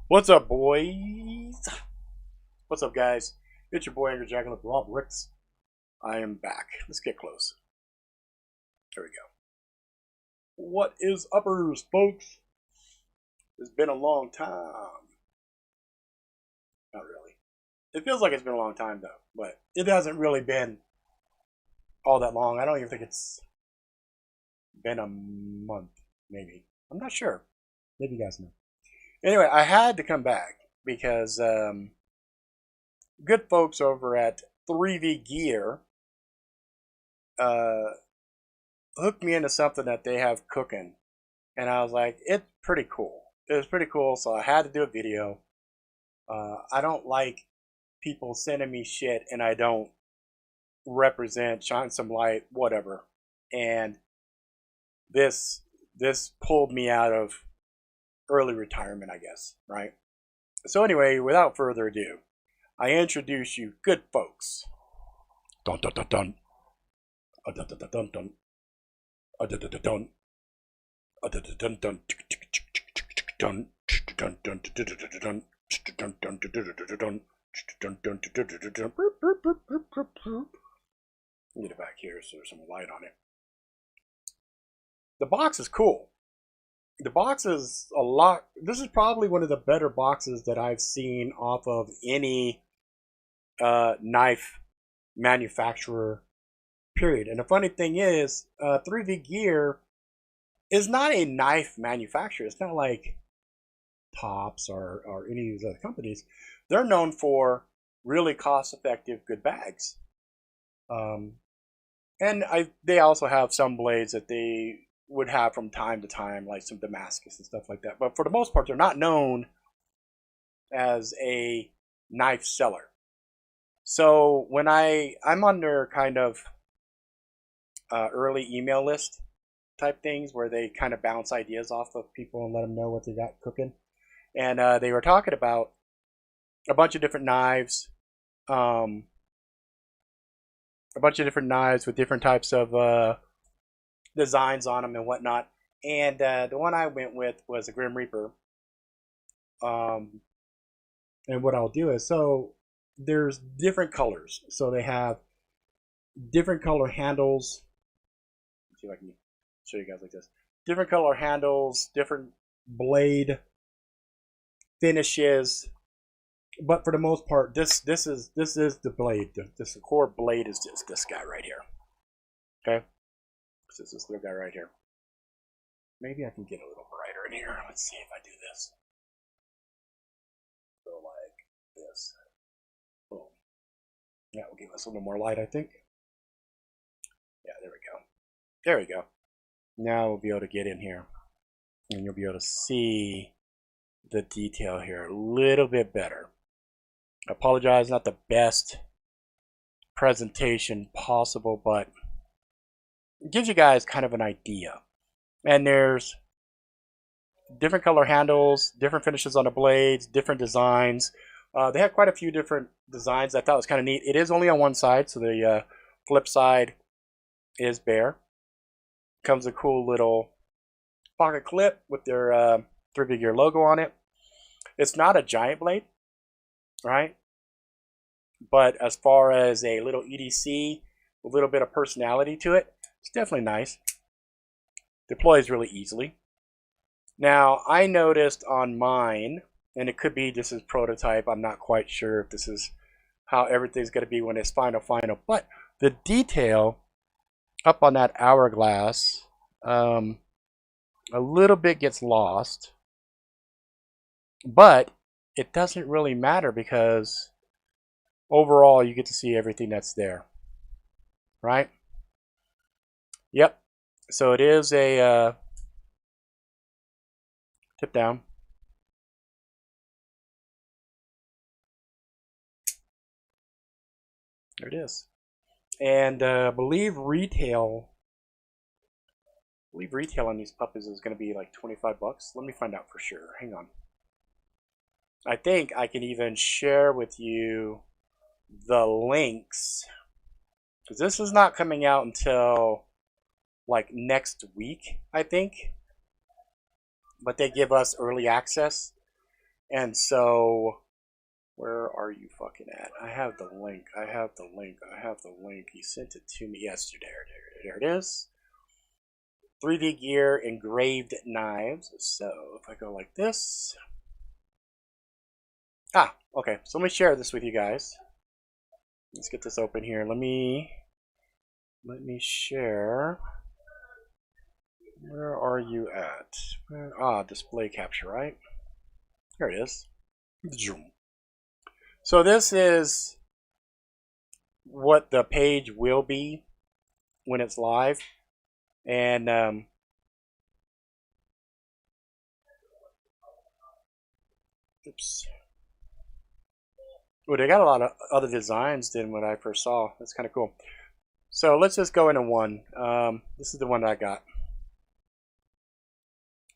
What's up, boys? What's up, guys? It's your boy, Angry Jacqueline Rob Ricks. I am back. Let's get close. There we go. What is uppers, folks? It's been a long time. Not really. It feels like it's been a long time, though, but it hasn't really been all that long. I don't even think it's been a month, maybe. I'm not sure. Maybe you guys know. Anyway, I had to come back because good folks over at 3VGear hooked me into something that they have cooking, and I was like, it's pretty cool. It was pretty cool, so I had to do a video. I don't like people sending me shit and I don't represent, shine some light, whatever. And this pulled me out of early retirement, I guess, right? So anyway, without further ado, I introduce you, good folks. Dun dun dun dun. Dun dun dun dun dun. Dun dun dun dun. Dun dun dun dun. Dun dun dun get it back here so there's some light on it. The box is cool. The box is a lot. This is probably one of the better boxes that I've seen off of any knife manufacturer, period. And the funny thing is, 3VGear is not a knife manufacturer. It's not like Tops or any of these other companies. They're known for really cost-effective, good bags. And they also have some blades that they would have from time to time, like some Damascus and stuff like that. But for the most part, they're not known as a knife seller. So when I'm on their kind of early email list type things where they kind of bounce ideas off of people and let them know what they got cooking. And they were talking about a bunch of different knives, with different types of designs on them and whatnot. And the one I went with was a Grim Reaper. And what I'll do is, so there's different colors. So they have different color handles. Let's see if I can show you guys like this. Different color handles, different blade finishes. But for the most part, this is the blade. The core blade is just this guy right here. Okay, this is this little guy right here. Maybe I can get a little brighter in here. Let's see if I do this. Go like this. Boom. That will give us a little more light, I think. Yeah, there we go. There we go. Now we'll be able to get in here, and you'll be able to see the detail here a little bit better. I apologize, not the best presentation possible, but it gives you guys kind of an idea. And there's different color handles, different finishes on the blades, different designs. They have quite a few different designs I thought was kind of neat. It is only on one side, so the flip side is bare. Comes a cool little pocket clip with their 3VGear logo on it. It's not a giant blade, right? But as far as a little EDC, a little bit of personality to it, it's definitely nice. Deploys really easily. Now, I noticed on mine, and it could be this is prototype, I'm not quite sure if this is how everything's going to be when it's final, but the detail up on that hourglass, a little bit gets lost, but it doesn't really matter because overall you get to see everything that's there, right? Yep. So it is a tip down. There it is. And I believe retail on these puppies is going to be like 25 bucks. Let me find out for sure. Hang on. I think I can even share with you the links, because this is not coming out until like next week, I think. But they give us early access. And so, where are you fucking at? I have the link. I have the link. I have the link. He sent it to me yesterday. There it is. 3VGear Engraved Knives. So if I go like this. Ah, okay. So let me share this with you guys. Let's get this open here. Let me share. Where are you at? Display capture, right? Here it is. So this is what the page will be when it's live. And oops. Oh, they got a lot of other designs than what I first saw. That's kind of cool. So let's just go into one. This is the one that I got.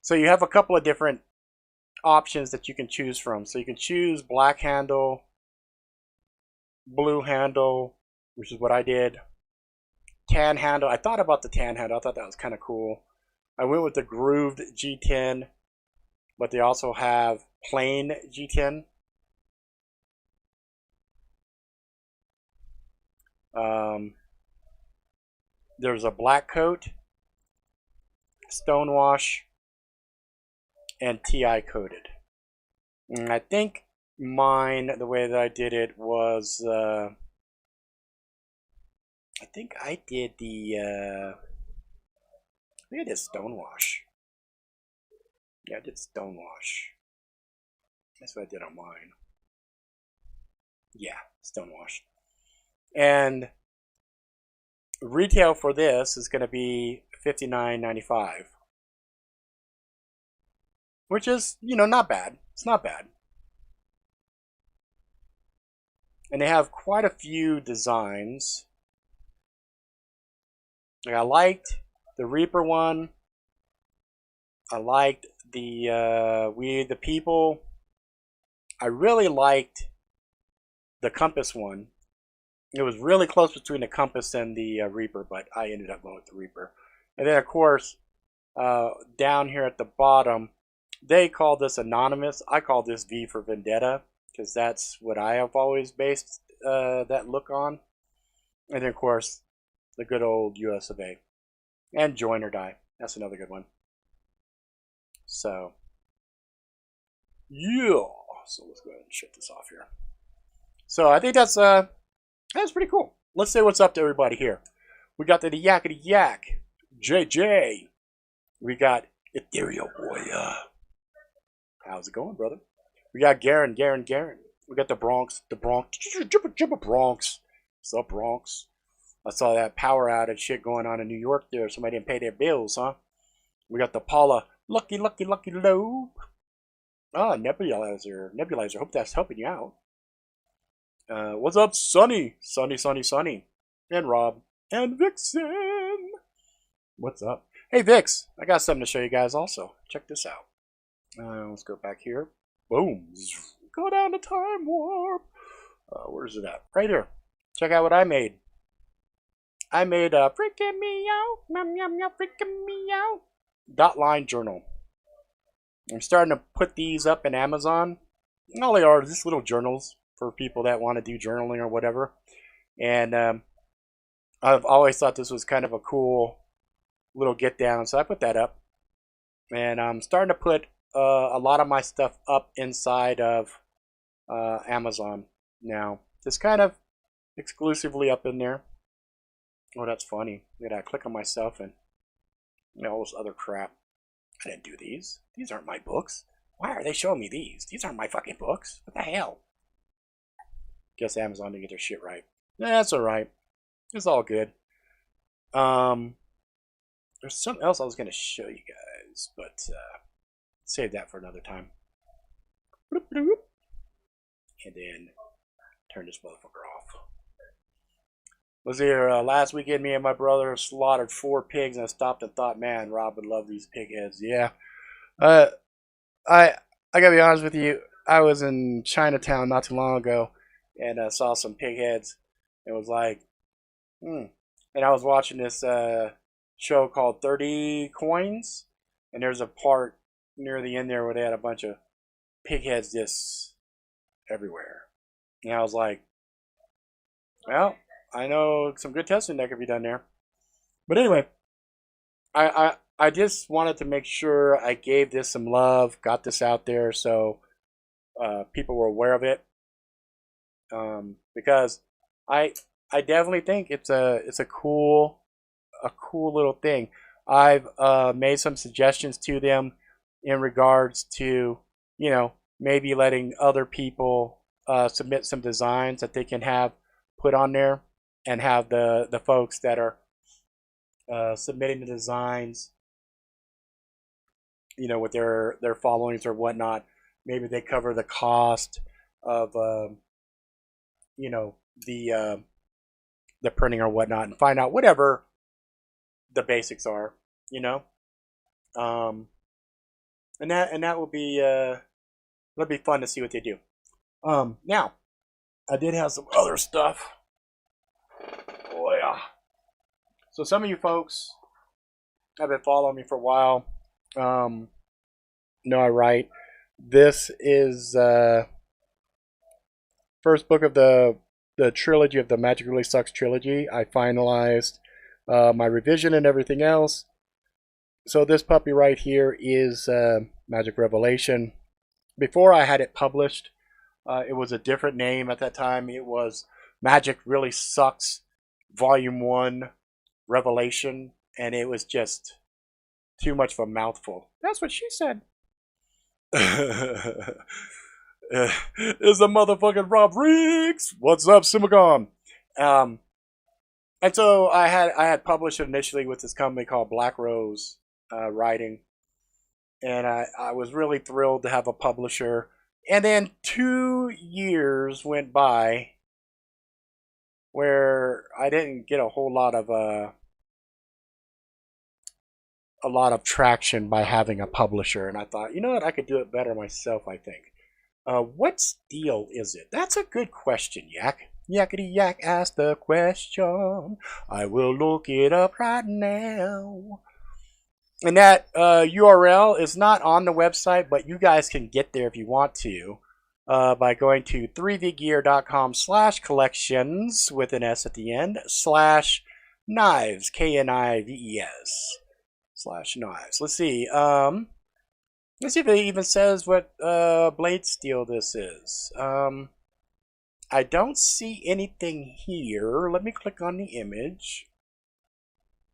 So you have a couple of different options that you can choose from. So you can choose black handle, blue handle, which is what I did. Tan handle. I thought about the tan handle. I thought that was kind of cool. I went with the grooved G10, but they also have plain G10. There's a black coat, stonewash, and TI coated. And I think mine, the way that I did it was, I think I did the, I think I did stonewash. Yeah, I did stonewash. That's what I did on mine. Yeah, stonewash. And retail for this is going to be $59.95, which is, you know, not bad. It's not bad. And they have quite a few designs. Like I liked the Reaper one. I liked the We the People. I really liked the Compass one. It was really close between the Compass and the Reaper, but I ended up going with the Reaper. And then, of course, down here at the bottom, they call this Anonymous. I call this V for Vendetta, because that's what I have always based that look on. And then, of course, the good old US of A. And Join or Die. That's another good one. So, yeah. So let's go ahead and shut this off here. So I think that's pretty cool. Let's say what's up to everybody here. We got the Yakety Yak, JJ. We got Ethereal Boy. How's it going, brother? We got Garen. We got the Bronx. Bronx. What's up, Bronx? I saw that power outage shit going on in New York there. Somebody didn't pay their bills, huh? We got the Paula. Lucky Lobe. Ah, Nebulizer. Hope that's helping you out. What's up, Sonny? Sonny. And Rob. And Vixen. What's up? Hey, Vix. I got something to show you guys also. Check this out. Let's go back here. Boom. Go down to Time Warp. Where's it at? Right here. Check out what I made. I made a freaking me out. Freaking me out. Dot line journal. I'm starting to put these up in Amazon. All they are is just little journals for people that want to do journaling or whatever. And I've always thought this was kind of a cool little get down, so I put that up. And I'm starting to put a lot of my stuff up inside of Amazon now. Just kind of exclusively up in there. Oh, that's funny. Look at that. Click on myself and all this other crap. I didn't do these. These aren't my books. Why are they showing me these? These aren't my fucking books. What the hell? Guess Amazon didn't get their shit right. That's alright. It's all good. There's something else I was going to show you guys, but save that for another time. And then turn this motherfucker off. Was here last weekend, me and my brother slaughtered 4 pigs, and I stopped and thought, man, Rob would love these pig heads. Yeah. I gotta be honest with you. I was in Chinatown not too long ago, and saw some pig heads. It was like, And I was watching this show called 30 Coins, and there's a part near the end there where they had a bunch of pig heads just everywhere. And I was like, well, I know some good testing that could be done there. But anyway, I just wanted to make sure I gave this some love, got this out there so people were aware of it. Because I definitely think it's a cool little thing. I've made some suggestions to them in regards to, you know, maybe letting other people submit some designs that they can have put on there, and have the folks that are submitting the designs, you know, with their followings or whatnot. Maybe they cover the cost of you know, the printing or whatnot, and find out whatever the basics are, you know. And that will be it'll be fun to see what they do. Now I did have some other stuff. Oh yeah. So some of you folks have been following me for a while. Know I write. This is first book of the trilogy of the Magic Really Sucks trilogy. I finalized my revision and everything else. So this puppy right here is Magic Revelation. Before I had it published, it was a different name at that time. It was Magic Really Sucks Volume 1 Revelation, and it was just too much of a mouthful. That's what she said. Is the motherfucking Rob Riggs? What's up, Simagon? And so I had published it initially with this company called Black Rose Writing, and I was really thrilled to have a publisher. And then 2 years went by where I didn't get a whole lot of traction by having a publisher, and I thought, you know what, I could do it better myself, I think. What steel is it? That's a good question, Yak. Yakety Yak asked the question. I will look it up right now. And that URL is not on the website, but you guys can get there if you want to by going to 3VGear.com/collections with an S at the end /knives, KNIVES /knives. Let's see. Let's see if it even says what blade steel this is. I don't see anything here. Let me click on the image.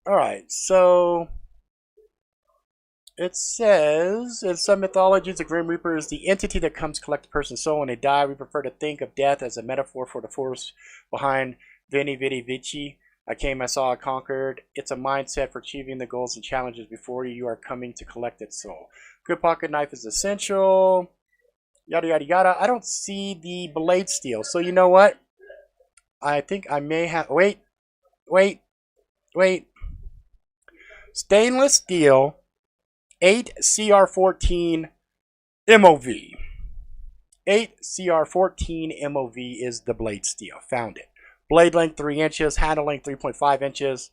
Alright, so it says, in some mythologies, the Grim Reaper is the entity that comes to collect a person's soul when they die. We prefer to think of death as a metaphor for the force behind Veni Vidi Vici. I came, I saw, I conquered. It's a mindset for achieving the goals and challenges before you. You are coming to collect its soul. Good pocket knife is essential. Yada, yada, yada. I don't see the blade steel. So you know what? I think I may have... Wait. Stainless steel 8CR14 MOV. 8CR14 MOV is the blade steel. Found it. Blade length 3 inches. Handle length 3.5 inches.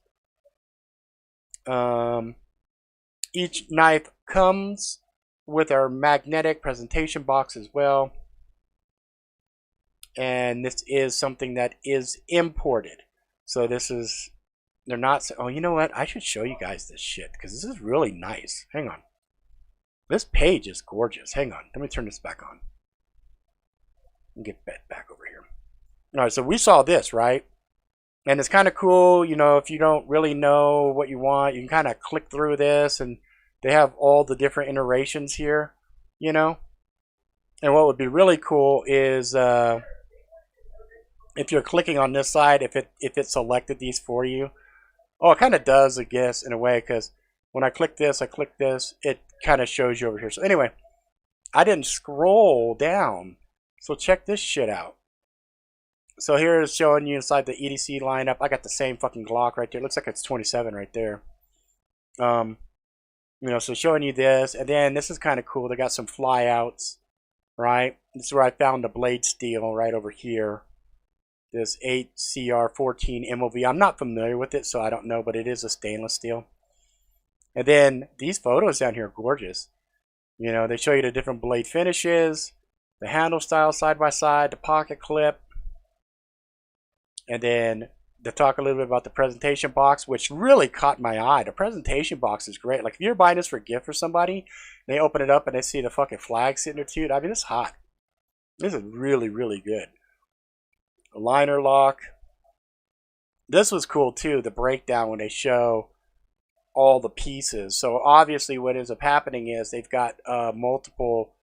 Each knife comes with our magnetic presentation box as well. And this is something that is imported. So this is... They're not... Oh, you know what? I should show you guys this shit, because this is really nice. Hang on. This page is gorgeous. Hang on. Let me turn this back on. And get back over here. Alright, so we saw this, right? And it's kind of cool, you know, if you don't really know what you want, you can kind of click through this, and they have all the different iterations here, you know? And what would be really cool is if you're clicking on this side, if it selected these for you. Oh, it kind of does, I guess, in a way, because when I click this, it kind of shows you over here. So anyway, I didn't scroll down. So check this shit out. So here is showing you inside the EDC lineup. I got the same fucking Glock right there. It looks like it's 27 right there. You know, so showing you this. And then this is kind of cool. They got some flyouts, right? This is where I found the blade steel right over here. This 8CR14 MOV. I'm not familiar with it, so I don't know, but it is a stainless steel. And then these photos down here are gorgeous. You know, they show you the different blade finishes, the handle style side by side, the pocket clip, and then they talk a little bit about the presentation box, which really caught my eye. The presentation box is great. Like if you're buying this for a gift for somebody, they open it up and they see the fucking flag sitting there too. I mean, it's hot. This is really, really good. A liner lock. This was cool too, the breakdown when they show all the pieces. So obviously what ends up happening is they've got multiple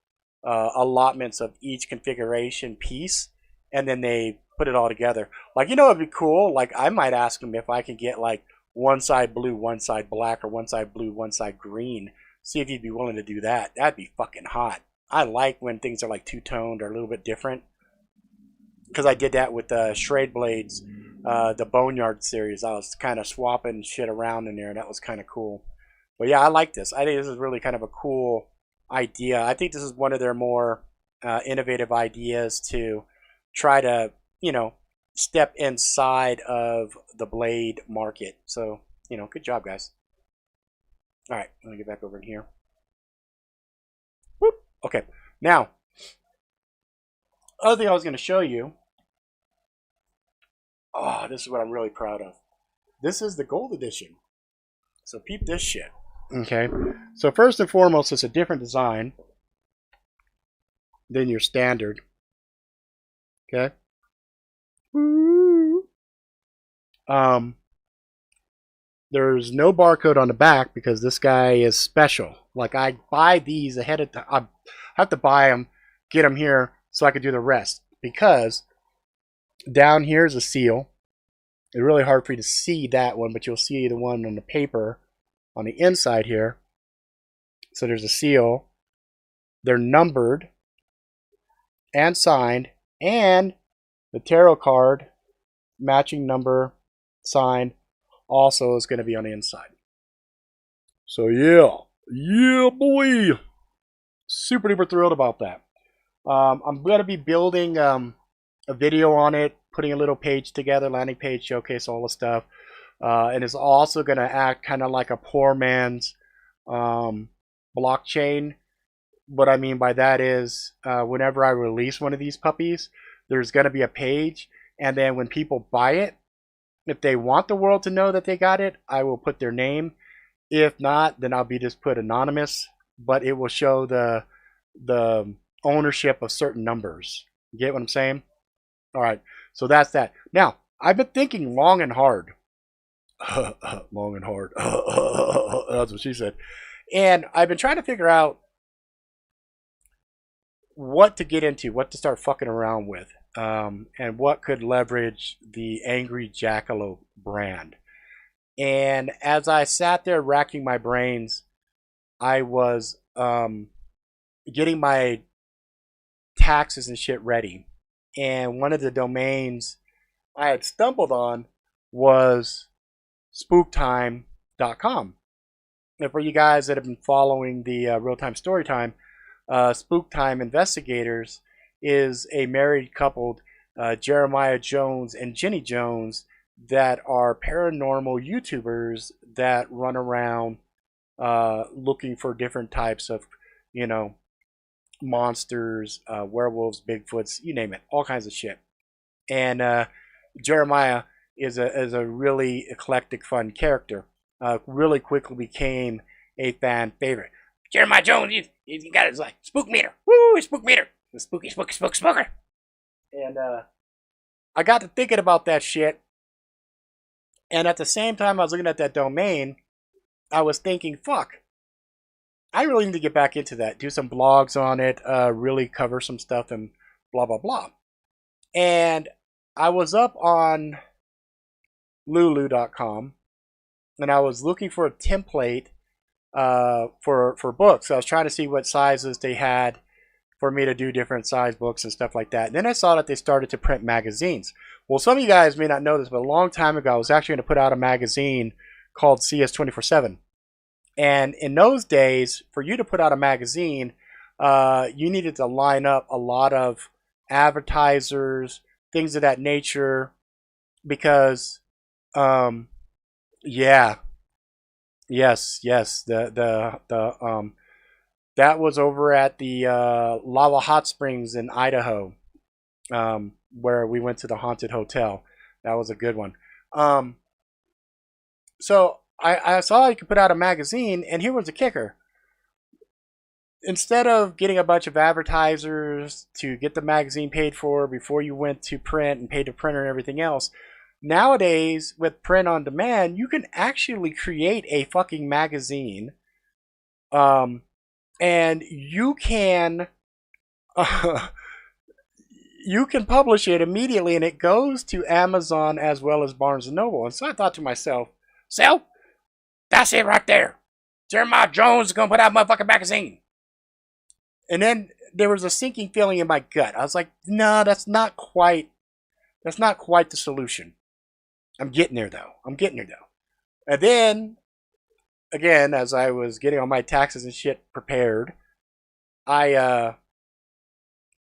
allotments of each configuration piece, and then they put it all together. Like, you know, it'd be cool. Like, I might ask them if I could get like one side blue, one side black, or one side blue, one side green. See if you'd be willing to do that. That'd be fucking hot. I like when things are like two-toned or a little bit different, because I did that with the Schrade blades, the Boneyard series. I was kind of swapping shit around in there, and that was kind of cool. But yeah, I like this. I think this is really kind of a cool idea. I think this is one of their more innovative ideas to try to, you know, step inside of the blade market. So, you know, good job, guys. All right, let me get back over in here. Whoop. Okay, now, other thing I was going to show you. Oh, this is what I'm really proud of. This is the gold edition. So peep this shit. Okay, so first and foremost, it's a different design than your standard. Okay. There's no barcode on the back because this guy is special. Like, I buy these ahead of time. I have to buy them, get them here so I can do the rest. Because down here is a seal. It's really hard for you to see that one, but you'll see the one on the paper on the inside here. So there's a seal. They're numbered and signed, and the tarot card, matching number, signed, also is going to be on the inside. So yeah boy, super duper thrilled about that. I'm going to be building a video on it, putting a little page together, landing page, showcase all the stuff, and it's also going to act kind of like a poor man's blockchain. What I mean by that is whenever I release one of these puppies, there's going to be a page, and then when people buy it, if they want the world to know that they got it, I will put their name. If not, then I'll be just put anonymous, but it will show the ownership of certain numbers. You get what I'm saying? All right, so that's that. Now, I've been thinking long and hard. Long and hard. That's what she said. And I've been trying to figure out what to get into, what to start fucking around with, and what could leverage the Angry Jackalope brand. And as I sat there racking my brains, I was getting my taxes and shit ready. And one of the domains I had stumbled on was spooktime.com. And for you guys that have been following the real-time story time, Spooktime Investigators is a married couple, Jeremiah Jones and Jenny Jones, that are paranormal YouTubers that run around looking for different types of, you know, monsters, werewolves, Bigfoots, you name it, all kinds of shit. And Jeremiah is a really eclectic, fun character. Really quickly became a fan favorite. Jeremiah Jones, you got his like spook meter. Woo, spook meter. The spooky, spooker. And I got to thinking about that shit. And at the same time I was looking at that domain, I was thinking, fuck, I really need to get back into that. Do some blogs on it, really cover some stuff and blah, blah, blah. And I was up on lulu.com and I was looking for a template for books. I was trying to see what sizes they had for me to do different size books and stuff like that. And then I saw that they started to print magazines. Well, some of you guys may not know this, but a long time ago, I was actually going to put out a magazine called CS 24/7. And in those days, for you to put out a magazine, you needed to line up a lot of advertisers, things of that nature, because, yeah, yes, the That was over at the Lava Hot Springs in Idaho, where we went to the haunted hotel. That was a good one. So I saw you could put out a magazine, and here was the kicker. Instead of getting a bunch of advertisers to get the magazine paid for before you went to print and paid the printer and everything else, nowadays with print on demand, you can actually create a fucking magazine, and you can you can publish it immediately, and it goes to Amazon as well as Barnes and Noble. And so I thought to myself, "So that's it right there. Jeremiah Jones is gonna put out a motherfucking magazine." And then there was a sinking feeling in my gut. I was like, "No, that's not quite the solution." I'm getting there though. And then again, as I was getting all my taxes and shit prepared, I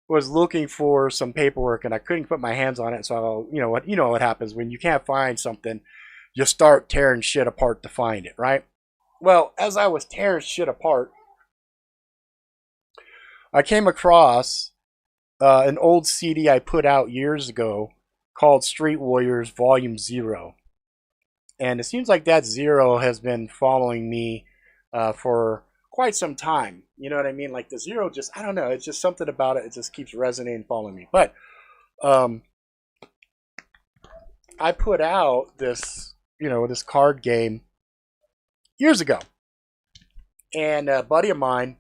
was looking for some paperwork, and I couldn't put my hands on it. So you know what happens when you can't find something, you start tearing shit apart to find it, right? Well, as I was tearing shit apart, I came across an old CD I put out years ago called Street Warriors Volume 0. And it seems like that Zero has been following me for quite some time. You know what I mean? Like the Zero just, I don't know, it's just something about it. It just keeps resonating, following me. But I put out this, this card game years ago. And a buddy of mine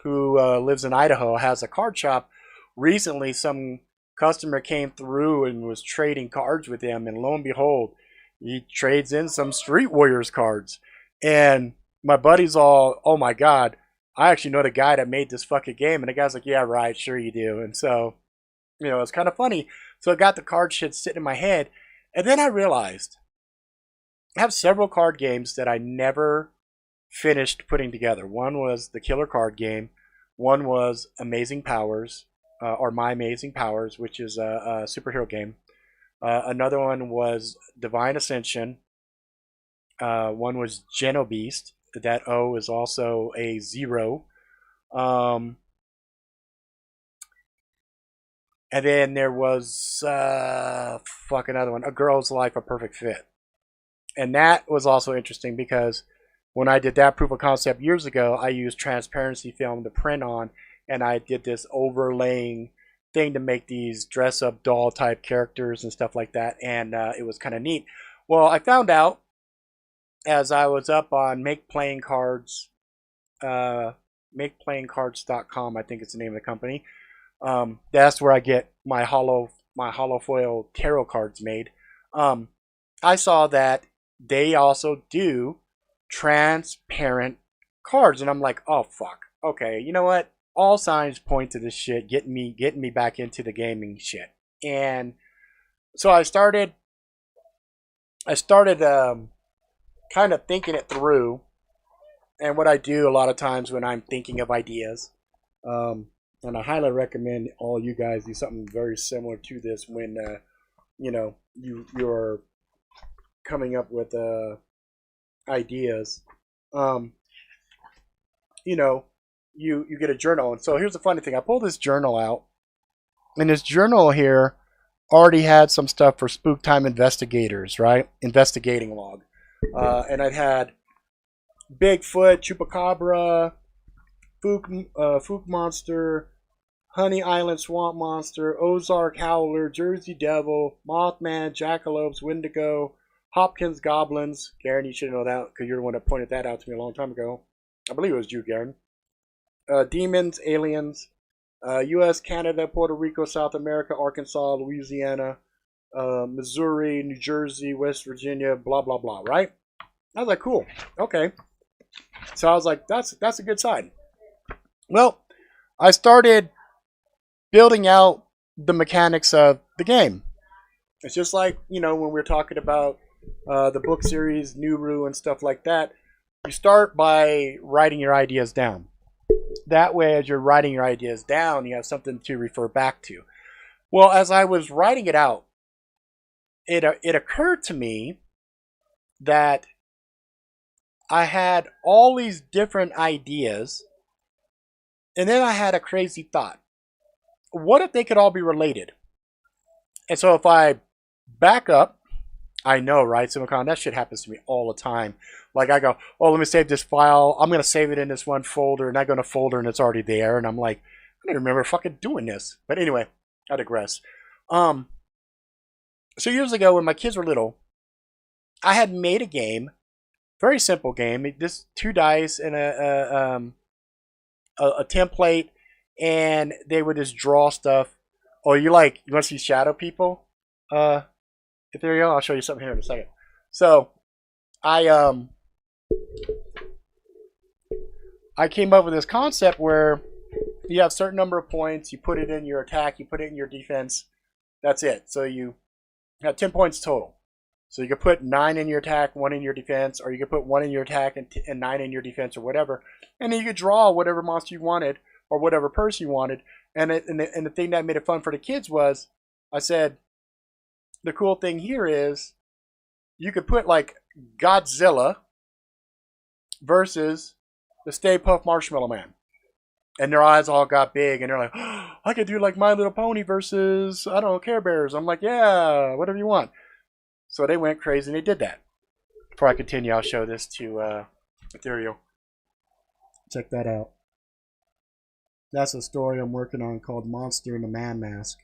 who lives in Idaho has a card shop. Recently, some customer came through and was trading cards with him. And lo and behold, he trades in some Street Warriors cards. And my buddy's all, "Oh my God, I actually know the guy that made this fucking game." And the guy's like, "Yeah, right, sure you do." And so, it's kind of funny. So I got the card shit sitting in my head. And then I realized I have several card games that I never finished putting together. One was the Killer Card Game. One was Amazing Powers, or My Amazing Powers, which is a superhero game. Another one was Divine Ascension. One was Genobeast. That O is also a 0. And then there was another one, A Girl's Life, A Perfect Fit. And that was also interesting because when I did that proof of concept years ago, I used transparency film to print on, and I did this overlaying thing to make these dress-up doll type characters and stuff like that, and it was kind of neat. Well, I found out as I was up on MakePlayingCards.com, I think it's the name of the company. That's where I get my hollow foil tarot cards made. I saw that they also do transparent cards, and I'm like, "Oh fuck, okay, you know what? All signs point to this shit getting me back into the gaming shit." And so I started kind of thinking it through. And what I do a lot of times when I'm thinking of ideas, and I highly recommend all you guys do something very similar to this when you're coming up with ideas. You get a journal. And so here's the funny thing. I pulled this journal out, and this journal here already had some stuff for Spook Time Investigators, right? Investigating log. And I'd had Bigfoot, Chupacabra, Fook Monster, Honey Island Swamp Monster, Ozark Howler, Jersey Devil, Mothman, Jackalopes, Wendigo, Hopkins Goblins. Garen, you should know that because you're the one that pointed that out to me a long time ago. I believe it was you, Garen. Demons, Aliens, U.S., Canada, Puerto Rico, South America, Arkansas, Louisiana, Missouri, New Jersey, West Virginia, blah, blah, blah, right? I was like, cool. Okay. So I was like, that's a good sign. Well, I started building out the mechanics of the game. It's just like, when we're talking about the book series, Nuru, and stuff like that. You start by writing your ideas down. That way, as you're writing your ideas down, you have something to refer back to. Well, as I was writing it out, it occurred to me that I had all these different ideas And then I had a crazy thought. What if they could all be related? And so if I back up, I know, right, Simicon, that shit happens to me all the time. Like I go, oh, let me save this file. I'm going to save it in this one folder, and I go in a folder, and it's already there. And I'm like, I don't remember fucking doing this. But anyway, I digress. So years ago, when my kids were little, I had made a game, very simple game. This 2 dice and a template, and they would just draw stuff. Oh, you want to see shadow people? There you go. I'll show you something here in a second. So I came up with this concept where you have a certain number of points, you put it in your attack, you put it in your defense. That's it. So you have 10 points total. So you could put 9 in your attack, 1 in your defense, or you could put 1 in your attack and 9 in your defense, or whatever. And then you could draw whatever monster you wanted or whatever person you wanted. And the thing that made it fun for the kids was, I said, the cool thing here is you could put like Godzilla versus the Stay Puft Marshmallow Man. And their eyes all got big, and they're like, oh, I could do like My Little Pony versus, I don't know, Care Bears. I'm like, yeah, whatever you want. So they went crazy and they did that. Before I continue, I'll show this to Ethereal. Check that out. That's a story I'm working on called Monster in the Man Mask.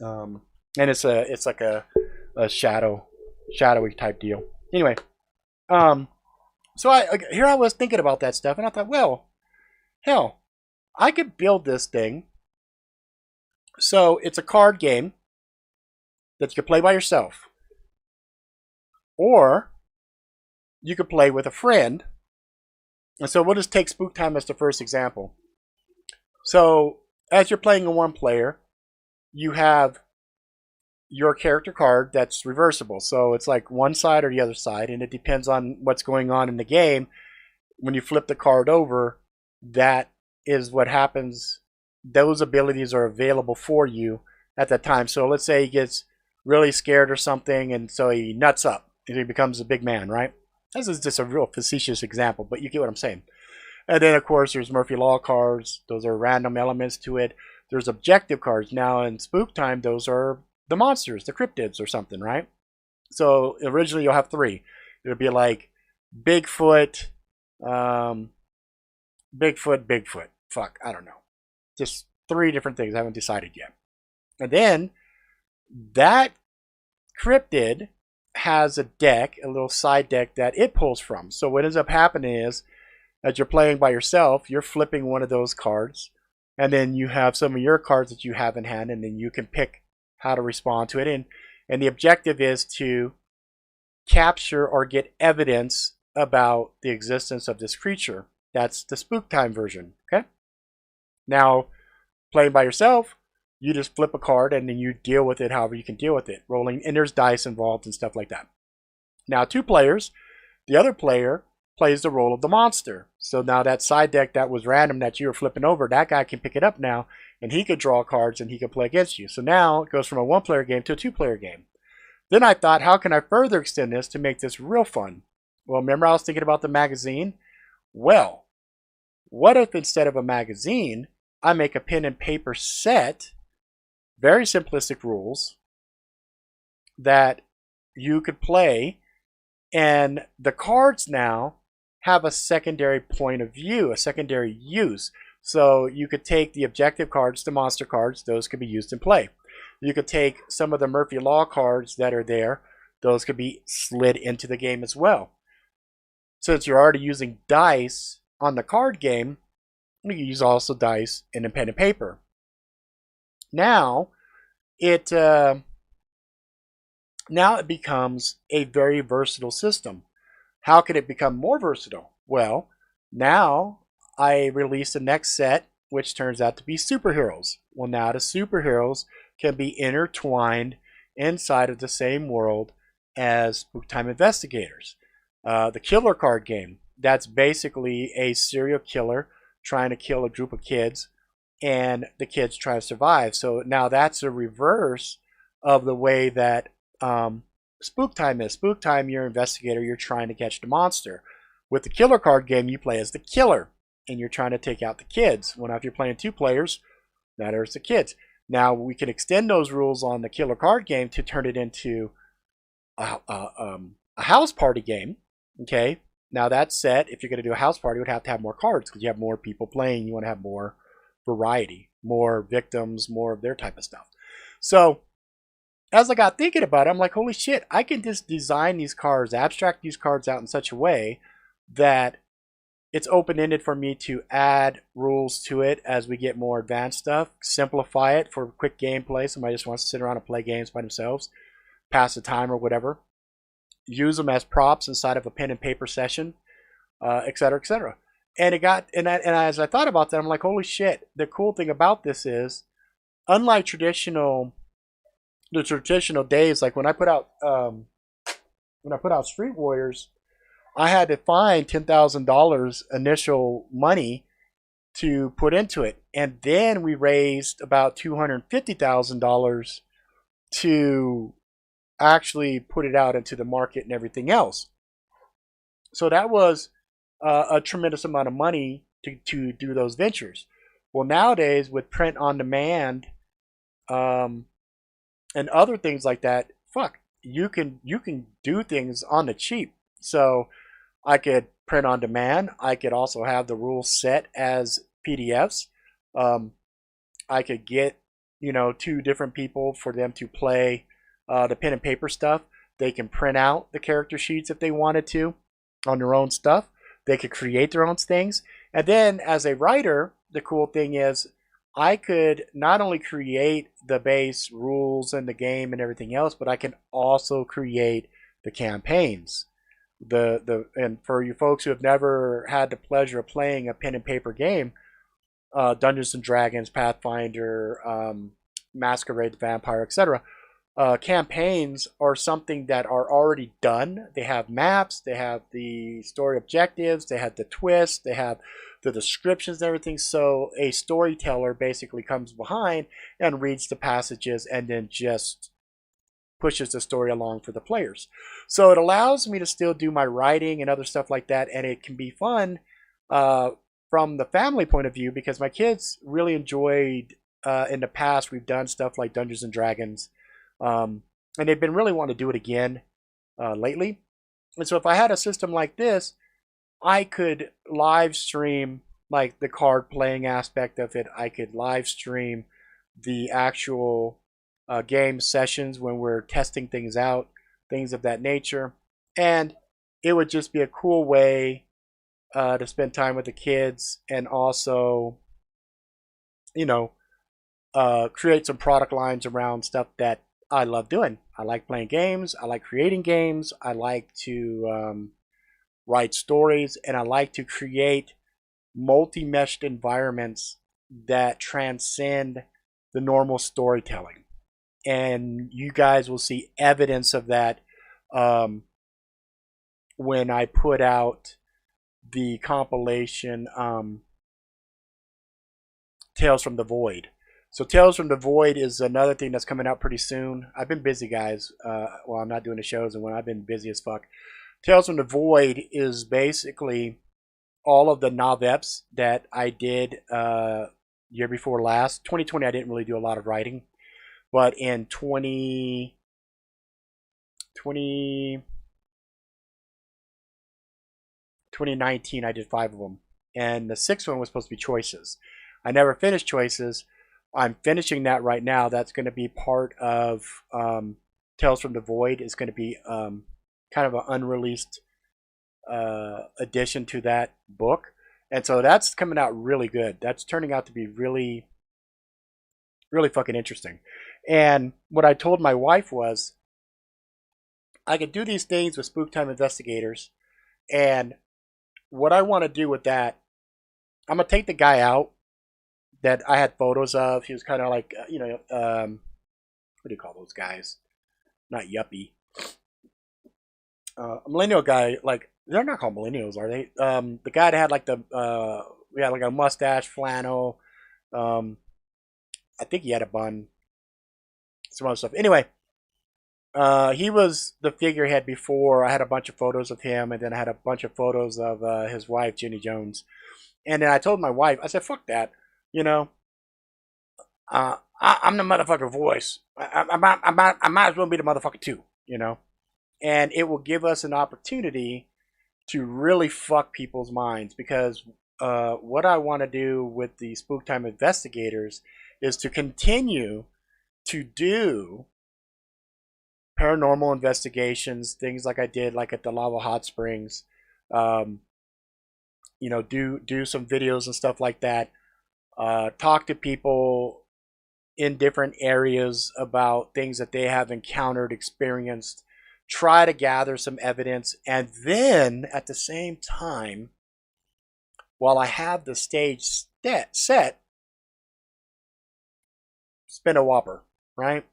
And it's like a shadowy type deal. Anyway, so I was thinking about that stuff, and I thought, well, hell, I could build this thing. So it's a card game that you can play by yourself, or you could play with a friend. And so we'll just take Spook Time as the first example. So as you're playing a 1-player, you have your character card that's reversible. So it's like one side or the other side, and it depends on what's going on in the game. When you flip the card over, that is what happens. Those abilities are available for you at that time. So let's say he gets really scared or something, and so he nuts up and he becomes a big man, right? This is just a real facetious example, but you get what I'm saying. And then, of course, there's Murphy Law cards. Those are random elements to it. There's objective cards. Now, in Spook Time, those are the monsters, the cryptids or something, right? So originally, you'll have 3. It'll be like Bigfoot, Bigfoot. Fuck, I don't know. Just 3 different things. I haven't decided yet. And then that cryptid has a deck, a little side deck that it pulls from. So what ends up happening is, as you're playing by yourself, you're flipping one of those cards, and then you have some of your cards that you have in hand, and then you can pick how to respond to it. And the objective is to capture or get evidence about the existence of this creature. That's the Spook Time version, okay? Now, playing by yourself, you just flip a card and then you deal with it however you can deal with it. Rolling, and there's dice involved and stuff like that. Now, 2 players, the other player plays the role of the monster. So now that side deck that was random that you were flipping over, that guy can pick it up now, and he could draw cards and he can play against you. So now it goes from a 1-player game to a 2-player game. Then I thought, how can I further extend this to make this real fun? Well, remember I was thinking about the magazine? Well, what if instead of a magazine, I make a pen and paper set, very simplistic rules, that you could play, and the cards now have a secondary point of view, a secondary use. So you could take the objective cards, the monster cards, those could be used in play. You could take some of the Murphy Law cards that are there, those could be slid into the game as well. Since you're already using dice on the card game, you can use also dice in a pen and paper. Now it becomes a very versatile system. How can it become more versatile? Well, now I released the next set, which turns out to be superheroes. Well, now the superheroes can be intertwined inside of the same world as Spook Time Investigators. The killer card game, that's basically a serial killer trying to kill a group of kids, and the kids try to survive. So now that's a reverse of the way that Spook Time is. Spook Time, you're an investigator, you're trying to catch the monster. With the killer card game, you play as the killer. and you're trying to take out the kids. Well, now if you're playing 2 players, now there's the kids. Now we can extend those rules on the killer card game to turn it into a house party game. Okay, now that said, if you're going to do a house party, you would have to have more cards because you have more people playing. You want to have more variety, more victims, more of their type of stuff. So as I got thinking about it, I'm like, holy shit, I can just design these cards, abstract these cards out in such a way that it's open-ended for me to add rules to it as we get more advanced stuff, simplify it for quick gameplay. Somebody just wants to sit around and play games by themselves, pass the time or whatever. Use them as props inside of a pen and paper session, etc., etc. And as I thought about that, I'm like, holy shit, the cool thing about this is, unlike the traditional days, like when I put out Street Warriors, I had to find $10,000 initial money to put into it. And then we raised about $250,000 to actually put it out into the market and everything else. So that was a tremendous amount of money to do those ventures. Well, nowadays with print on demand and other things like that, fuck, you can do things on the cheap. So I could print on demand. I could also have the rules set as PDFs. I could get, 2 different people for them to play the pen and paper stuff. They can print out the character sheets if they wanted to on their own stuff. They could create their own things. And then as a writer, the cool thing is I could not only create the base rules and the game and everything else, but I can also create the campaigns. And for you folks who have never had the pleasure of playing a pen and paper game, Dungeons and Dragons, Pathfinder, Masquerade the Vampire, etc., campaigns are something that are already done. They have maps, they have the story objectives, they have the twists, they have the descriptions and everything. So a storyteller basically comes behind and reads the passages and then just pushes the story along for the players. So it allows me to still do my writing and other stuff like that, and it can be fun from the family point of view because my kids really enjoyed in the past. We've done stuff like Dungeons and Dragons, and they've been really wanting to do it again lately. And so if I had a system like this, I could live stream like the card playing aspect of it. I could live stream the actual game sessions when we're testing things out, things of that nature. And it would just be a cool way to spend time with the kids and also, create some product lines around stuff that I love doing. I like playing games. I like creating games. I like to write stories, and I like to create multi-meshed environments that transcend the normal storytelling. And you guys will see evidence of that when I put out the compilation Tales from the Void. So Tales from the Void is another thing that's coming out pretty soon. I've been busy, guys. While I'm not doing the shows, and when I've been busy as fuck. Tales from the Void is basically all of the noveps that I did year before last. 2020, I didn't really do a lot of writing. But in 2019, I did 5 of them. And the 6th one was supposed to be Choices. I never finished Choices. I'm finishing that right now. That's going to be part of Tales from the Void. It's going to be kind of an unreleased addition to that book. And so that's coming out really good. That's turning out to be really, really fucking interesting. And what I told my wife was I could do these things with Spook Time Investigators. And what I want to do with that, I'm going to take the guy out that I had photos of. He was kind of like, what do you call those guys? Not yuppie. A millennial guy, like, they're not called millennials, are they? The guy that had like we had like a mustache, flannel. I think he had a bun. Some other stuff. Anyway, he was the figurehead before. I had a bunch of photos of him, and then I had a bunch of photos of his wife, Jenny Jones. And then I told my wife, I said, fuck that. You know, I'm the motherfucker voice. I might as well be the motherfucker too, you know? And it will give us an opportunity to really fuck people's minds, because what I want to do with the Spook Time Investigators is to continue to do paranormal investigations, things like I did like at the Lava Hot Springs, you know, do some videos and stuff like that, talk to people in different areas about things that they have encountered, experienced, try to gather some evidence, and then at the same time, while I have the stage set, spin a whopper, right?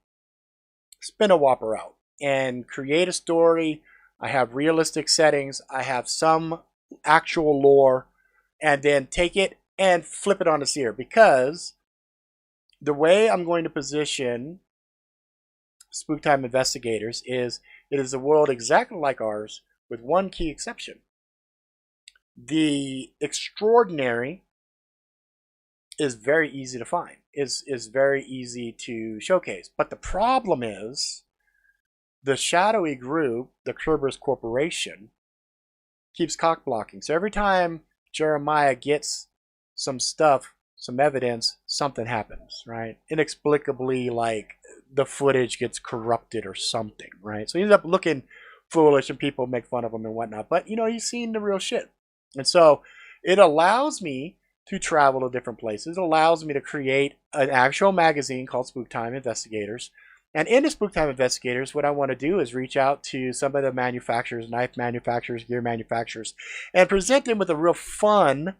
Spin a whopper out and create a story. I have realistic settings. I have some actual lore, and then take it and flip it on its ear, because the way I'm going to position Spook Time Investigators is it is a world exactly like ours, with one key exception. The extraordinary is very easy to find, is very easy to showcase. But the problem is the shadowy group, the Kerber's Corporation, keeps cock blocking. So every time Jeremiah gets some stuff, some evidence, something happens, right? Inexplicably, like the footage gets corrupted or something, right? So he ends up looking foolish and people make fun of him and whatnot. But, you know, he's seen the real shit. And so it allows me to travel to different places. It allows me to create an actual magazine called Spook Time Investigators. And in the Spook Time Investigators, what I want to do is reach out to some of the manufacturers, knife manufacturers, gear manufacturers, and present them with a real fun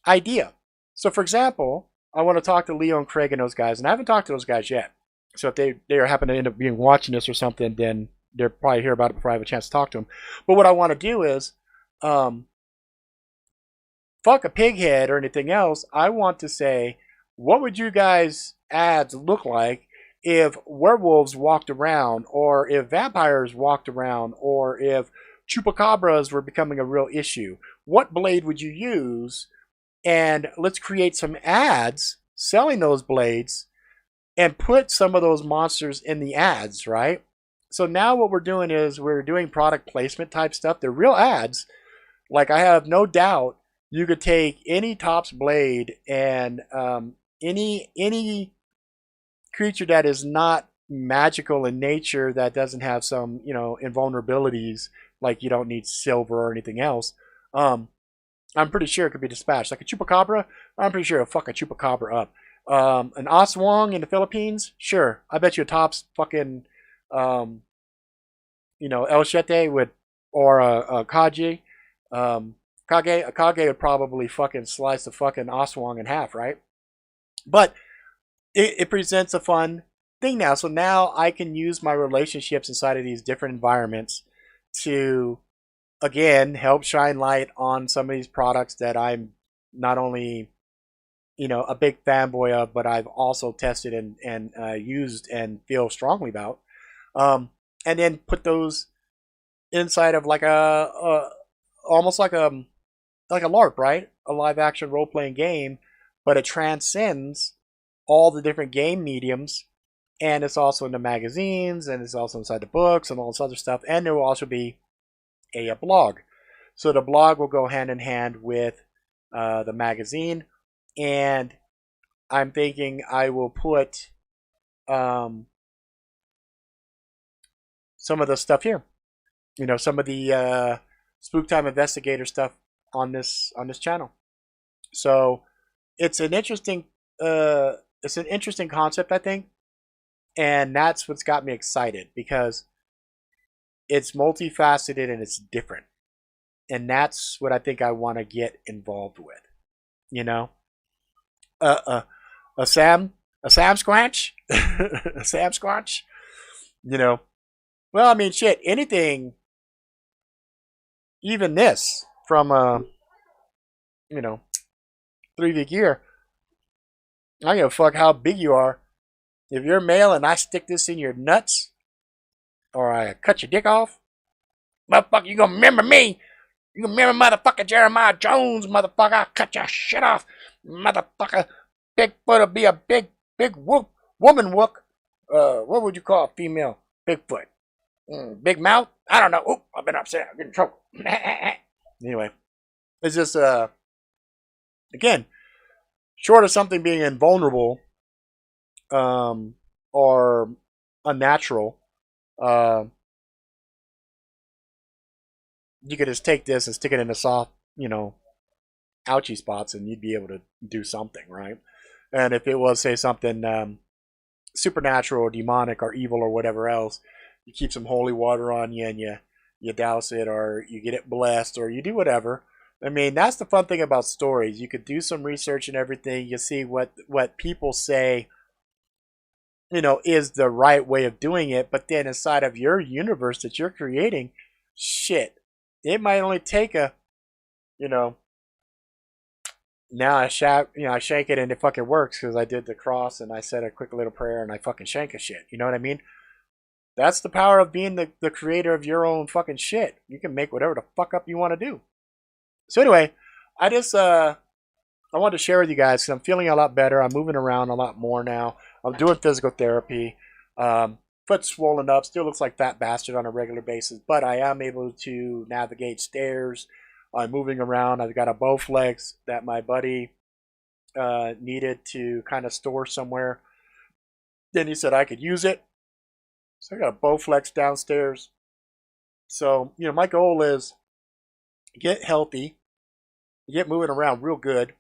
idea. So, for example, I want to talk to Leo and Craig and those guys, and I haven't talked to those guys yet. So if they are happen to end up being watching this or something, then they'll probably hear about it before I have a chance to talk to them. But what I want to do is, fuck a pig head or anything else. I want to say, what would you guys' ads look like if werewolves walked around, or if vampires walked around, or if chupacabras were becoming a real issue? What blade would you use? And let's create some ads selling those blades and put some of those monsters in the ads, right? So now what we're doing is we're doing product placement type stuff. They're real ads. Like, I have no doubt you could take any Tops blade and any creature that is not magical in nature, that doesn't have some, you know, invulnerabilities, like you don't need silver or anything else. I'm pretty sure it could be dispatched. Like a chupacabra, I'm pretty sure it'll fuck a chupacabra up. An aswang in the Philippines, sure. I bet you a Tops fucking, you know, El Chete would, or a Kage. A Kage would probably fucking slice the fucking aswang in half, right? But it presents a fun thing now. So now I can use my relationships inside of these different environments to, again, help shine light on some of these products that I'm not only, you know, a big fanboy of, but I've also tested and used and feel strongly about. And then put those inside of like almost like a LARP, right? A live action role playing game, but it transcends all the different game mediums, and it's also in the magazines, and it's also inside the books and all this other stuff. And there will also be a blog. So the blog will go hand in hand with the magazine, and I'm thinking I will put some of the stuff here. You know, some of the Spook Time Investigator stuff on this channel. So it's an interesting concept, I think, and that's what's got me excited, because it's multifaceted and it's different, and that's what I think I want to get involved with. You know, a Sam Squatch, a Sam Squatch. You know, well, I mean, shit, anything, even this from you know, 3VGear. I don't give a fuck how big you are. If you're male and I stick this in your nuts, or I cut your dick off, motherfucker, you gonna remember me. You remember motherfucker Jeremiah Jones, motherfucker? I'll cut your shit off, motherfucker. Bigfoot will be a big whoop, woman whoop. What would you call a female Bigfoot? Big mouth? I don't know. Oop, I've been upset. I'm getting in trouble. Anyway, it's just, again, short of something being invulnerable or unnatural, you could just take this and stick it in the soft, ouchy spots, and you'd be able to do something, right? And if it was, say, something supernatural or demonic or evil or whatever else, you keep some holy water on you and you douse it, or you get it blessed, or you do whatever. I mean, that's the fun thing about stories. You could do some research and everything. You see what people say, is the right way of doing it. But then inside of your universe that you're creating, shit, it might only take a, now I shake it and it fucking works because I did the cross and I said a quick little prayer and I fucking shank a shit. You know what I mean? That's the power of being the creator of your own fucking shit. You can make whatever the fuck up you want to do. So anyway, I just I wanted to share with you guys because I'm feeling a lot better. I'm moving around a lot more now. I'm doing physical therapy. Foot swollen up, still looks like fat bastard on a regular basis, but I am able to navigate stairs. I'm moving around. I've got a Bowflex that my buddy needed to kind of store somewhere. Then he said I could use it. So I got a Bowflex downstairs. So, my goal is get healthy, get moving around real good.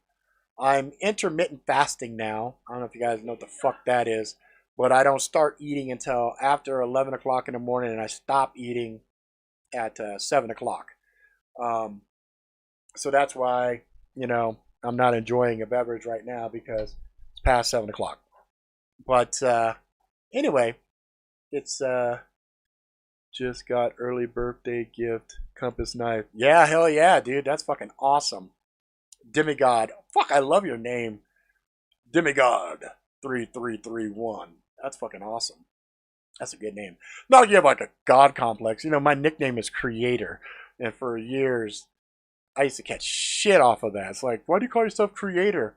I'm intermittent fasting now. I don't know if you guys know what the fuck that is, but I don't start eating until after 11 o'clock in the morning, and I stop eating at 7 o'clock. So that's why, I'm not enjoying a beverage right now because it's past 7 o'clock. But anyway, it's just got early birthday gift, compass knife. Yeah, hell yeah, dude. That's fucking awesome. Demigod. Fuck, I love your name. Demigod 3331. That's fucking awesome. That's a good name. Not like you have like a god complex. My nickname is Creator. And for years, I used to catch shit off of that. It's like, why do you call yourself Creator?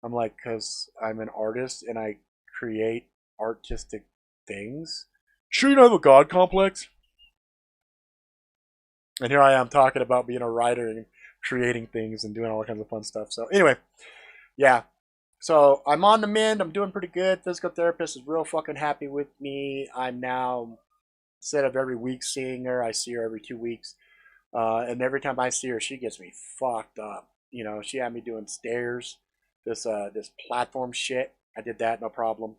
I'm like, because I'm an artist and I create artistic things. Sure you don't have a god complex? And here I am talking about being a writer and creating things and doing all kinds of fun stuff. So anyway, yeah. So I'm on the mend. I'm doing pretty good. Physical therapist is real fucking happy with me. I'm now, instead of every week seeing her, I see her every 2 weeks. And every time I see her, she gets me fucked up. She had me doing stairs, this platform shit. I did that, no problem.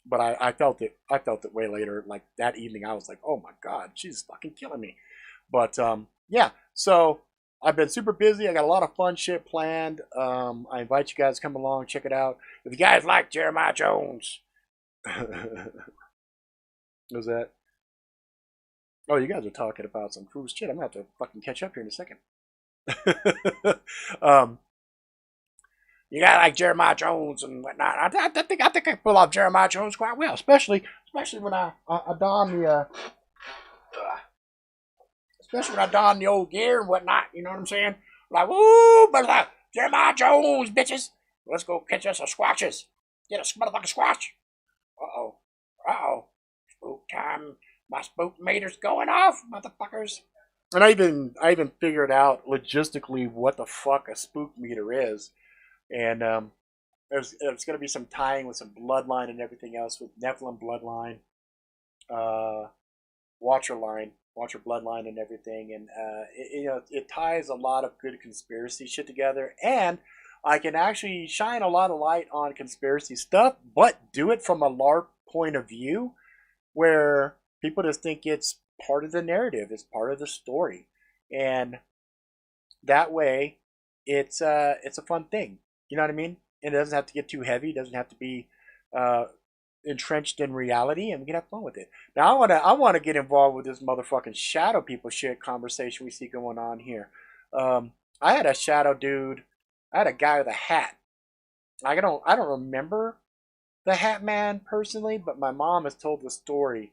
But I felt it. I felt it way later. Like that evening, I was like, oh my god, she's fucking killing me. But yeah. So I've been super busy. I got a lot of fun shit planned. I invite you guys to come along, check it out. If you guys like Jeremiah Jones, was that? Oh, you guys are talking about some cool shit. I'm gonna have to fucking catch up here in a second. You got like Jeremiah Jones and whatnot. I think I can pull off Jeremiah Jones quite well, especially when I don the especially when I don the old gear and whatnot. You know what I'm saying? Like, woo, but Jeremiah Jones, bitches. Let's go catch us some squatches. Get a motherfucking squatch. Uh oh. Spook time. My spook meter's going off, motherfuckers. And I even figured out logistically what the fuck a spook meter is. And there's going to be some tying with some bloodline and everything else with Nephilim bloodline, Watcher bloodline and everything. And it ties a lot of good conspiracy shit together. And I can actually shine a lot of light on conspiracy stuff, but do it from a LARP point of view where people just think it's part of the narrative, it's part of the story, and that way, it's a fun thing. You know what I mean? And it doesn't have to get too heavy. It doesn't have to be entrenched in reality, and we can have fun with it. Now, I want to get involved with this motherfucking shadow people shit conversation we see going on here. I had a shadow dude. I had a guy with a hat. I don't remember the Hat Man personally, but my mom has told the story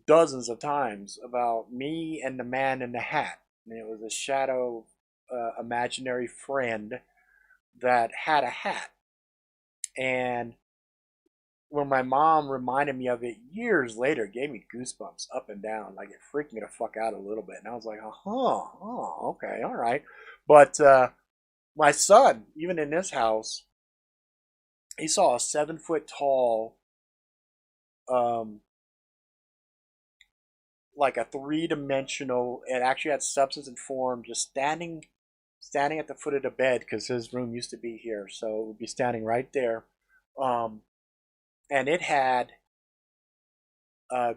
dozens of times about me and the man in the hat. And it was a shadow imaginary friend that had a hat. And when my mom reminded me of it years later, it gave me goosebumps up and down. Like it freaked me the fuck out a little bit. And I was like, oh, okay, all right. But my son, even in this house, he saw a 7 foot tall, um, like a three-dimensional. It actually had substance and form, just standing at the foot of the bed because his room used to be here, so it would be standing right there. Um, and it had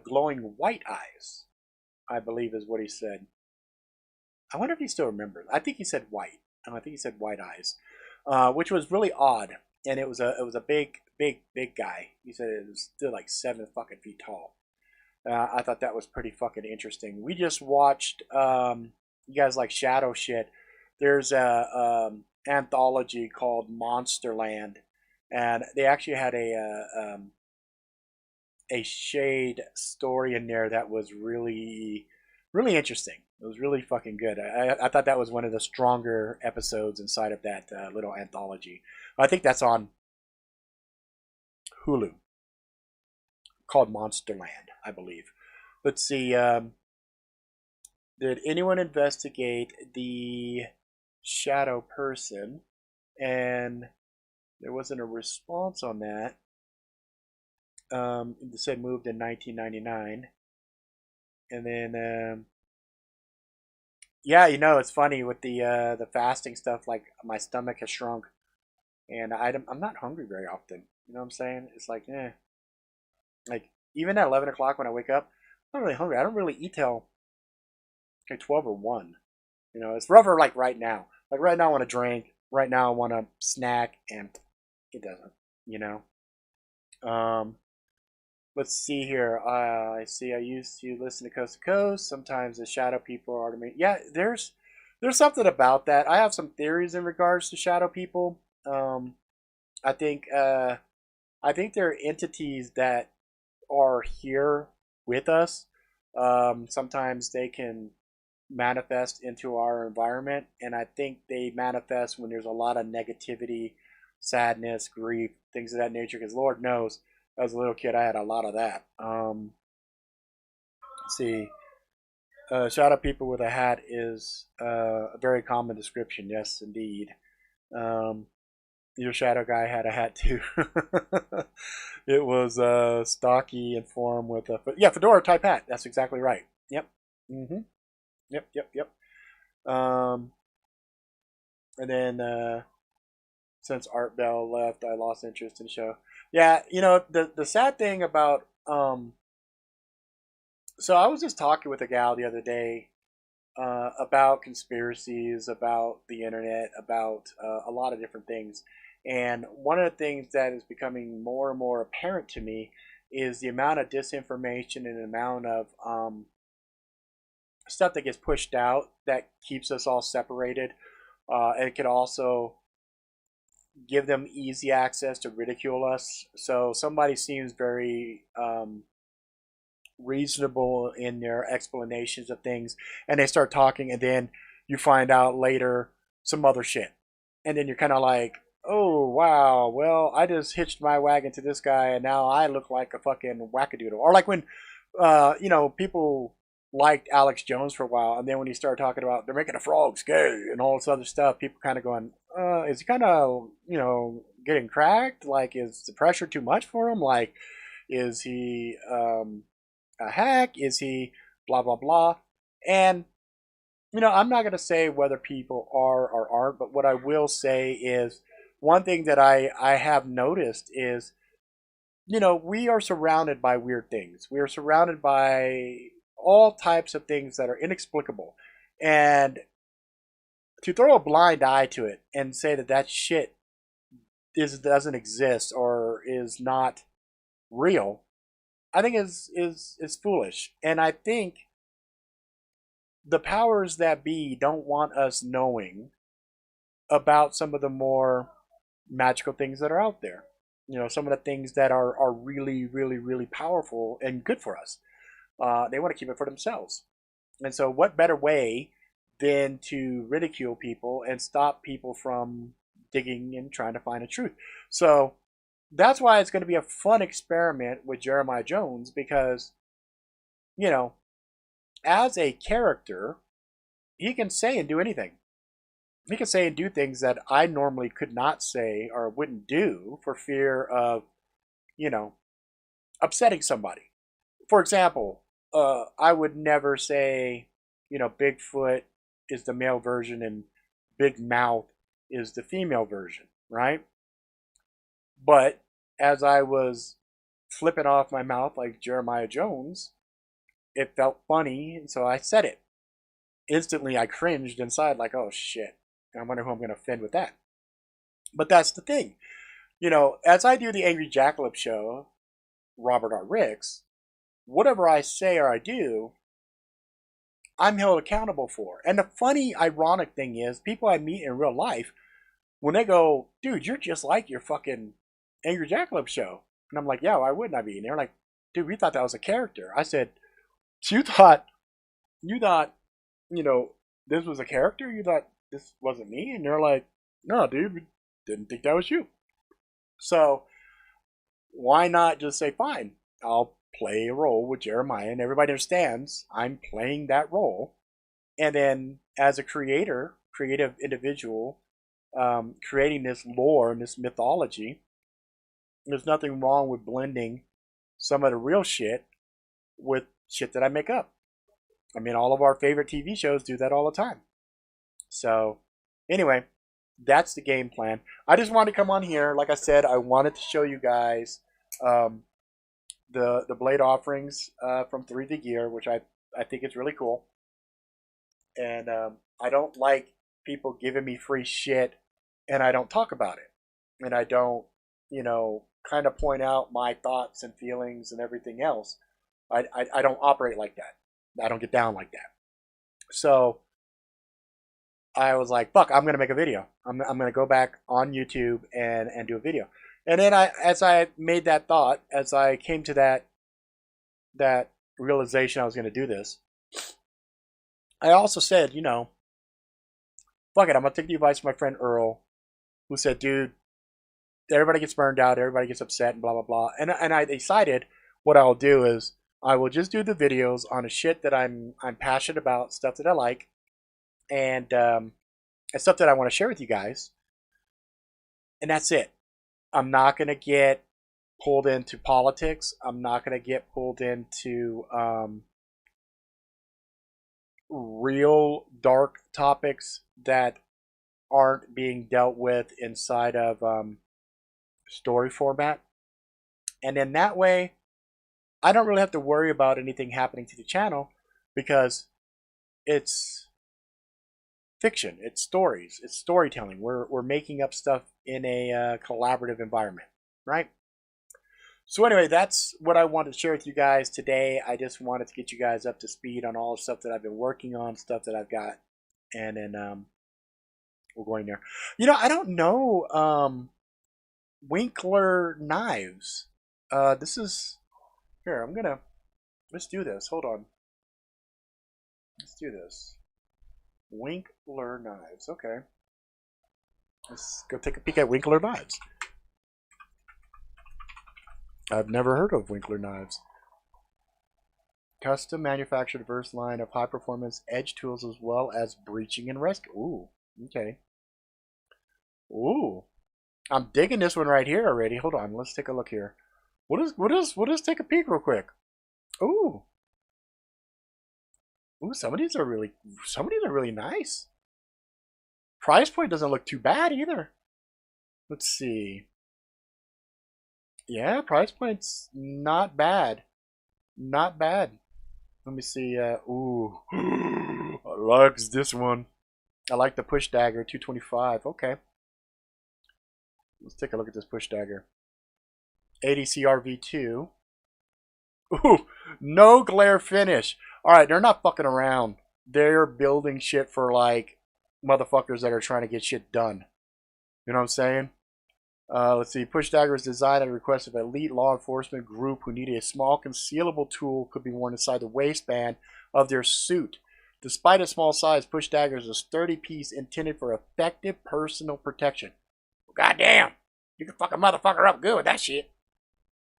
glowing white eyes, I believe is what he said. I wonder if he still remembers. I think he said white. I think he said white eyes, which was really odd. And it was a big guy. He said it was still like 7 fucking feet tall. I thought that was pretty fucking interesting. We just watched. You guys like shadow shit? There's a anthology called Monsterland, and they actually had a shade story in there that was really really interesting. It was really fucking good. I thought that was one of the stronger episodes inside of that little anthology. I think that's on Hulu, called Monsterland, I believe. Let's see. Did anyone investigate the shadow person? And there wasn't a response on that. It said moved in 1999. And then, yeah, it's funny with the fasting stuff. Like my stomach has shrunk, and I'm not hungry very often. You know what I'm saying? It's like, like even at 11 o'clock when I wake up, I'm not really hungry. I don't really eat till like 12 or 1. It's rougher like right now. Like right now I want to drink. Right now I want to snack, and it doesn't. You know. Let's see here. I see. I used to listen to Coast to Coast. Sometimes the shadow people are to me. Yeah, there's something about that. I have some theories in regards to shadow people. I think they're entities that are here with us. Sometimes they can manifest into our environment, and I think they manifest when there's a lot of negativity, sadness, grief, things of that nature. Because Lord knows, as a little kid, I had a lot of that. Let's see. Shadow people with a hat is a very common description. Yes, indeed. Um, your shadow guy had a hat too. It was stocky and form with a fedora type hat. That's exactly right. Yep. Mm-hmm. Yep. And then since Art Bell left, I lost interest in the show. Yeah, the sad thing about so I was just talking with a gal the other day about conspiracies, about the internet, about a lot of different things. And one of the things that is becoming more and more apparent to me is the amount of disinformation and the amount of stuff that gets pushed out that keeps us all separated. And it could also give them easy access to ridicule us. So somebody seems very reasonable in their explanations of things, and they start talking, and then you find out later some other shit, and then you're kind of like, oh wow, well I just hitched my wagon to this guy, and now I look like a fucking wackadoodle. Or like when people liked Alex Jones for a while, and then when he started talking about they're making the frogs gay and all this other stuff, people kind of going, is he kind of getting cracked? Like, is the pressure too much for him? Like, is he a hack? Is he blah blah blah? And I'm not going to say whether people are or aren't, but what I will say is one thing that I have noticed is we are surrounded by weird things. We are surrounded by all types of things that are inexplicable, and to throw a blind eye to it and say that shit doesn't exist or is not real, I think is foolish. And I think the powers that be don't want us knowing about some of the more magical things that are out there. Some of the things that are really, really, really powerful and good for us. They want to keep it for themselves. And so what better way than to ridicule people and stop people from digging and trying to find the truth. So that's why it's going to be a fun experiment with Jeremiah Jones because, you know, as a character, he can say and do anything. He can say and do things that I normally could not say or wouldn't do for fear of, you know, upsetting somebody. For example, I would never say, Bigfoot is the male version and Big Mouth is the female version, right? But as I was flipping off my mouth like Jeremiah Jones, it felt funny, and so I said it. Instantly, I cringed inside, like, oh shit, I wonder who I'm going to offend with that. But that's the thing. As I do the Angry Jackalope show, Robert R. Ricks, whatever I say or I do, I'm held accountable for. And the funny, ironic thing is, people I meet in real life, when they go, dude, you're just like your fucking Angry Jackalope show. And I'm like, yeah, why wouldn't I be? And they're like, dude, we thought that was a character. I said, you thought, this was a character? You thought this wasn't me? And they're like, no, dude, we didn't think that was you. So why not just say, fine, I'll play a role with Jeremiah, and everybody understands I'm playing that role. And then as a creative individual, creating this lore and this mythology, there's nothing wrong with blending some of the real shit with shit that I make up. I mean, all of our favorite TV shows do that all the time. So anyway, that's the game plan. I just wanted to come on here. Like I said, I wanted to show you guys the blade offerings from 3VGear, which I think is really cool. And I don't like people giving me free shit and I don't talk about it. And I don't, kind of point out my thoughts and feelings and everything else. I don't operate like that. I don't get down like that. So I was like, fuck, I'm going to make a video. I'm going to go back on YouTube and do a video. And then as I made that thought, as I came to that realization I was going to do this, I also said, fuck it, I'm going to take the advice of my friend Earl, who said, dude, everybody gets burned out, everybody gets upset, and blah, blah, blah. And I decided what I'll do is I will just do the videos on the shit that I'm passionate about, stuff that I like, and stuff that I want to share with you guys. And that's it. I'm not going to get pulled into politics. I'm not going to get pulled into real dark topics that aren't being dealt with inside of story format. And in that way, I don't really have to worry about anything happening to the channel because it's fiction, it's stories, it's storytelling. We're making up stuff in a collaborative environment, right? So anyway, that's what I wanted to share with you guys today. I just wanted to get you guys up to speed on all the stuff that I've been working on, stuff that I've got, and then we're going there. I don't know Winkler Knives. This is here. Let's do this. Hold on. Let's do this. Winkler Knives. Okay. Let's go take a peek at Winkler Knives. I've never heard of Winkler Knives. Custom manufactured diverse line of high performance edge tools as well as breaching and rescue. Ooh, okay. Ooh. I'm digging this one right here already. Hold on, let's take a look here. What is take a peek real quick. Ooh. Ooh, some of these are really nice. Price point doesn't look too bad either. Let's see. Yeah, price point's not bad. Not bad. Let me see. Ooh. I like this one. I like the push dagger, 225. Okay. Let's take a look at this push dagger. ADCRV2. Ooh, no glare finish. Alright, they're not fucking around. They're building shit for like motherfuckers that are trying to get shit done. You know what I'm saying? Let's see. Push dagger is designed at the request of an elite law enforcement group who needed a small concealable tool could be worn inside the waistband of their suit. Despite its small size, push dagger is a sturdy piece intended for effective personal protection. Goddamn, you can fuck a motherfucker up good with that shit.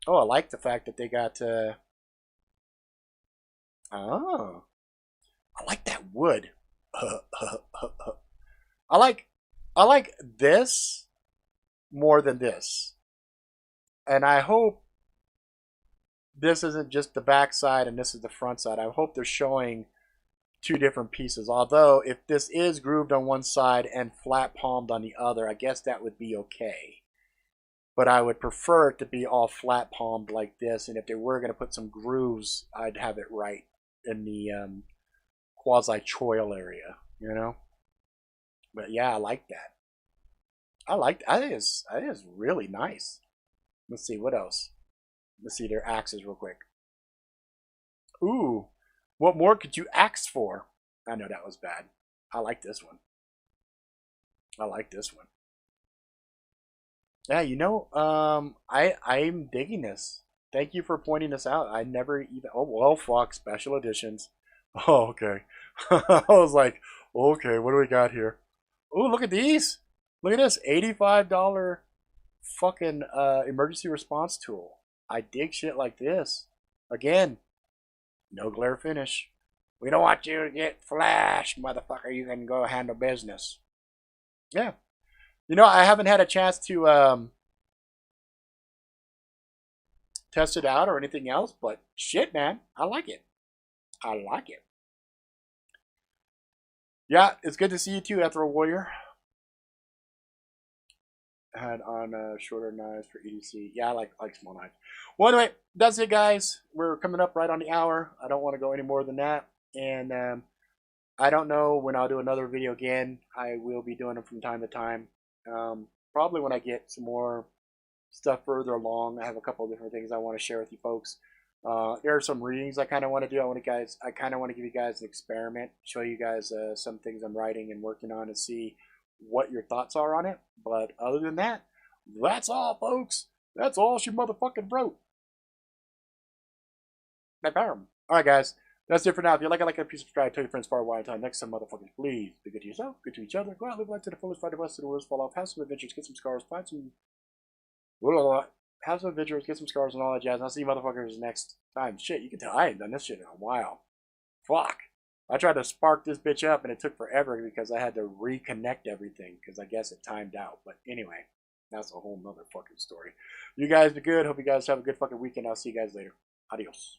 Oh, I like the fact that they got. Oh, I like that wood. I like this more than this, and I hope this isn't just the back side and this is the front side. I hope they're showing two different pieces. Although, if this is grooved on one side and flat palmed on the other, I guess that would be okay. But I would prefer it to be all flat palmed like this. And if they were going to put some grooves, I'd have it right in the quasi-choil area, you know? But yeah, I like that. I think it's really nice. Let's see, what else? Let's see their axes real quick. Ooh, what more could you axe for? I know that was bad. I like this one. I like this one. Yeah, you know, I'm digging this. Thank you for pointing this out. I never even. Oh well, fuck, special editions. Oh, okay. I was like, okay, what do we got here? Oh, look at these. Look at this, $85 fucking emergency response tool. I dig shit like this. Again, no glare finish. We don't want you to get flashed, motherfucker. You can go handle business. Yeah. You know, I haven't had a chance to test it out or anything else, but shit, man, I like it. I like it. Yeah, it's good to see you too, Ethereal Warrior. Had on shorter knives for EDC. Yeah, I like small knives. Well, anyway, that's it, guys. We're coming up right on the hour. I don't want to go any more than that. And I don't know when I'll do another video again. I will be doing them from time to time. Probably when I get some more stuff further along. I have a couple of different things I want to share with you folks. There are some readings I kind of want to do. I kind of want to give you guys an experiment, show you guys some things I'm writing and working on, and see what your thoughts are on it. But other than that, that's all, folks. That's all she motherfucking wrote. All right, guys. That's it for now. If you like it, please subscribe. Tell your friends far and wide. Until next time, motherfuckers, please be good to yourself, good to each other. Go out, live life to the fullest, fight the best of the worst, fall off, have some adventures, get some scars, find some. Have some adventures, get some scars, and all that jazz. And I'll see you motherfuckers next time. Shit, you can tell I ain't done this shit in a while. Fuck. I tried to spark this bitch up, and it took forever because I had to reconnect everything because I guess it timed out. But anyway, that's a whole nother fucking story. You guys be good. Hope you guys have a good fucking weekend. I'll see you guys later. Adios.